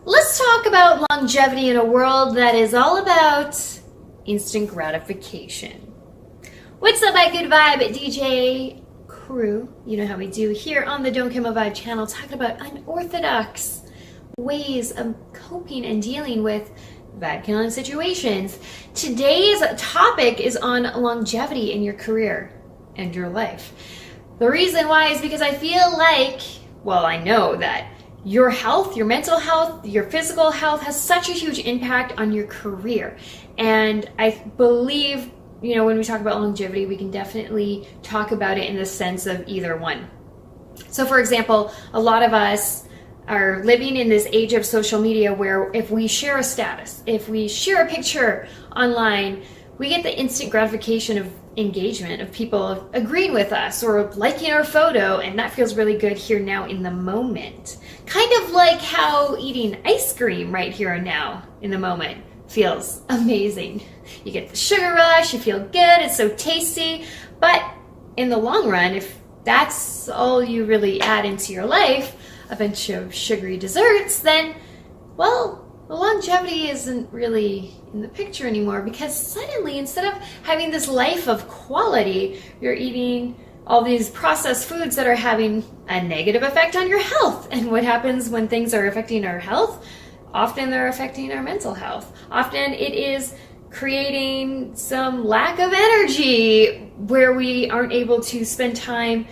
Let's talk about longevity in a world that is all about instant gratification. What's up, my good vibe DJ crew? You know how we do here on the Don't Kill My Vibe channel, talking about unorthodox ways of coping and dealing with vibe-killing situations. Today's topic is on longevity in your career and your life. The reason why is because I feel like, well, I know that your health, your mental health, your physical health has such a huge impact on your career. And I believe, when we talk about longevity, we can definitely talk about it in the sense of either one. So for example, a lot of us are living in this age of social media where if we share a status, if we share a picture online, we get the instant gratification of engagement, of people agreeing with us or liking our photo, and that feels really good here now in the moment. Kind of like how eating ice cream right here and now in the moment feels amazing. You get the sugar rush, you feel good, it's so tasty, but in the long run, if that's all you really add into your life, a bunch of sugary desserts, then, well, the longevity isn't really in the picture anymore, because suddenly, instead of having this life of quality, you're eating all these processed foods that are having a negative effect on your health. And what happens when things are affecting our health? Often they're affecting our mental health. Often it is creating some lack of energy where we aren't able to spend time,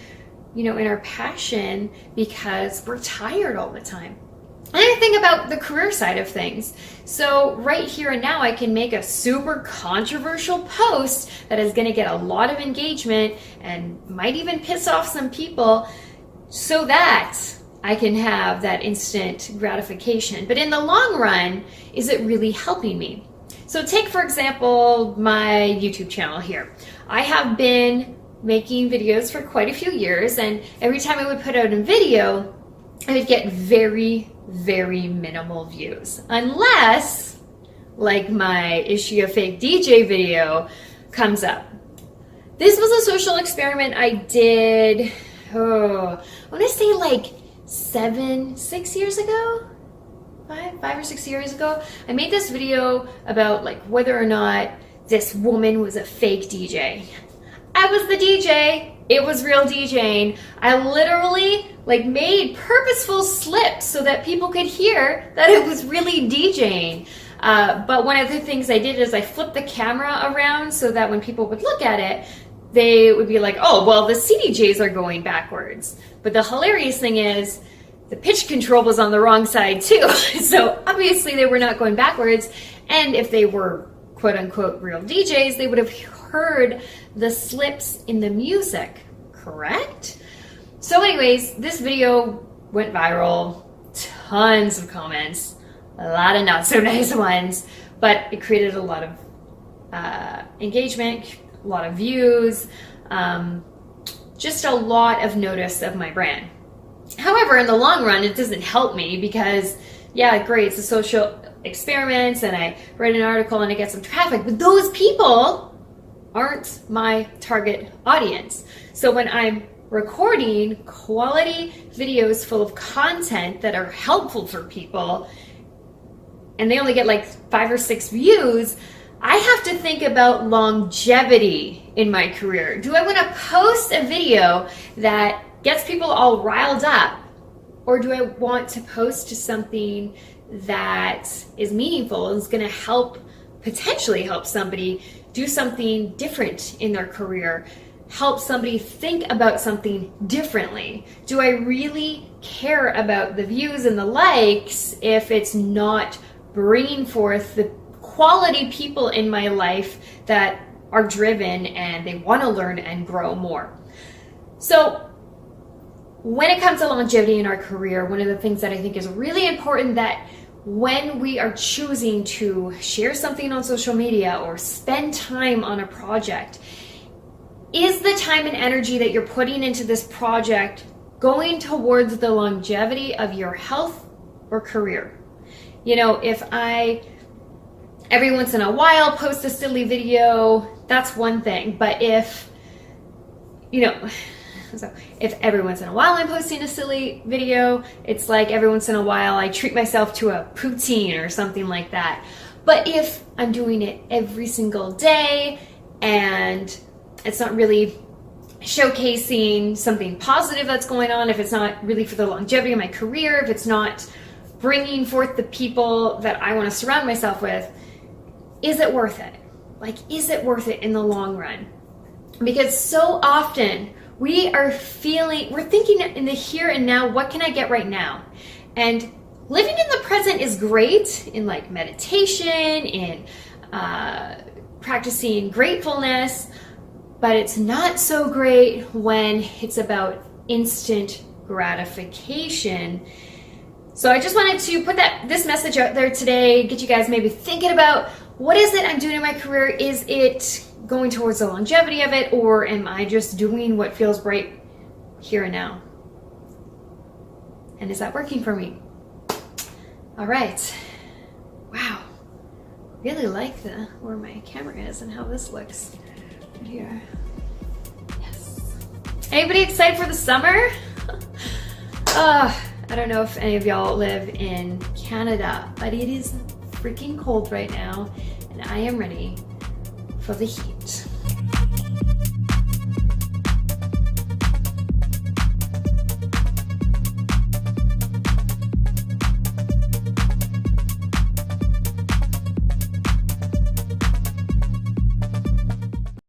in our passion because we're tired all the time. And I think about the career side of things. So right here and now, I can make a super controversial post that is going to get a lot of engagement and might even piss off some people so that I can have that instant gratification. But in the long run, is it really helping me? So take, for example, my YouTube channel here. I have been making videos for quite a few years, and every time I would put out a video, I would get very, very minimal views. Unless, like my Is She a Fake DJ video comes up. This was a social experiment I did, I want to say like 6 years ago? Five or 6 years ago. I made this video about like whether or not this woman was a fake DJ. I was the DJ. It was real DJing. I literally made purposeful slips so that people could hear that it was really DJing. But one of the things I did is I flipped the camera around so that when people would look at it, they would be like, oh, well, the CDJs are going backwards. But the hilarious thing is the pitch control was on the wrong side too. So obviously they were not going backwards. And if they were quote unquote real DJs, they would have heard the slips in the music, correct? So anyways, this video went viral, tons of comments, a lot of not so nice ones, but it created a lot of engagement, a lot of views, just a lot of notice of my brand. However, in the long run, it doesn't help me because, yeah, great, it's a social experiment and I write an article and I get some traffic, but those people aren't my target audience. So when I'm recording quality videos full of content that are helpful for people and they only get like 5 or 6 views, I have to think about longevity in my career. Do I want to post a video that gets people all riled up, or do I want to post something that is meaningful and is going to potentially help somebody do something different in their career, help somebody think about something differently? Do I really care about the views and the likes if it's not bringing forth the quality people in my life that are driven and they want to learn and grow more? So when it comes to longevity in our career, one of the things that I think is really important, that when we are choosing to share something on social media or spend time on a project, is the time and energy that you're putting into this project going towards the longevity of your health or career? If I every once in a while post a silly video, that's one thing. But if, So if every once in a while I'm posting a silly video, it's like every once in a while I treat myself to a poutine or something like that. But if I'm doing it every single day and it's not really showcasing something positive that's going on, if it's not really for the longevity of my career, if it's not bringing forth the people that I want to surround myself with, is it worth it? Like, is it worth it in the long run? Because so often we're thinking in the here and now, what can I get right now? And living in the present is great in like meditation, in practicing gratefulness, but it's not so great when it's about instant gratification. So I just wanted to put this message out there today, get you guys maybe thinking about, what is it I'm doing in my career? Is it going towards the longevity of it, or am I just doing what feels right here and now? And is that working for me? All right. Wow. Really like where my camera is and how this looks right here. Yes. Anybody excited for the summer? I don't know if any of y'all live in Canada, but it is freaking cold right now, and I am ready for the heat.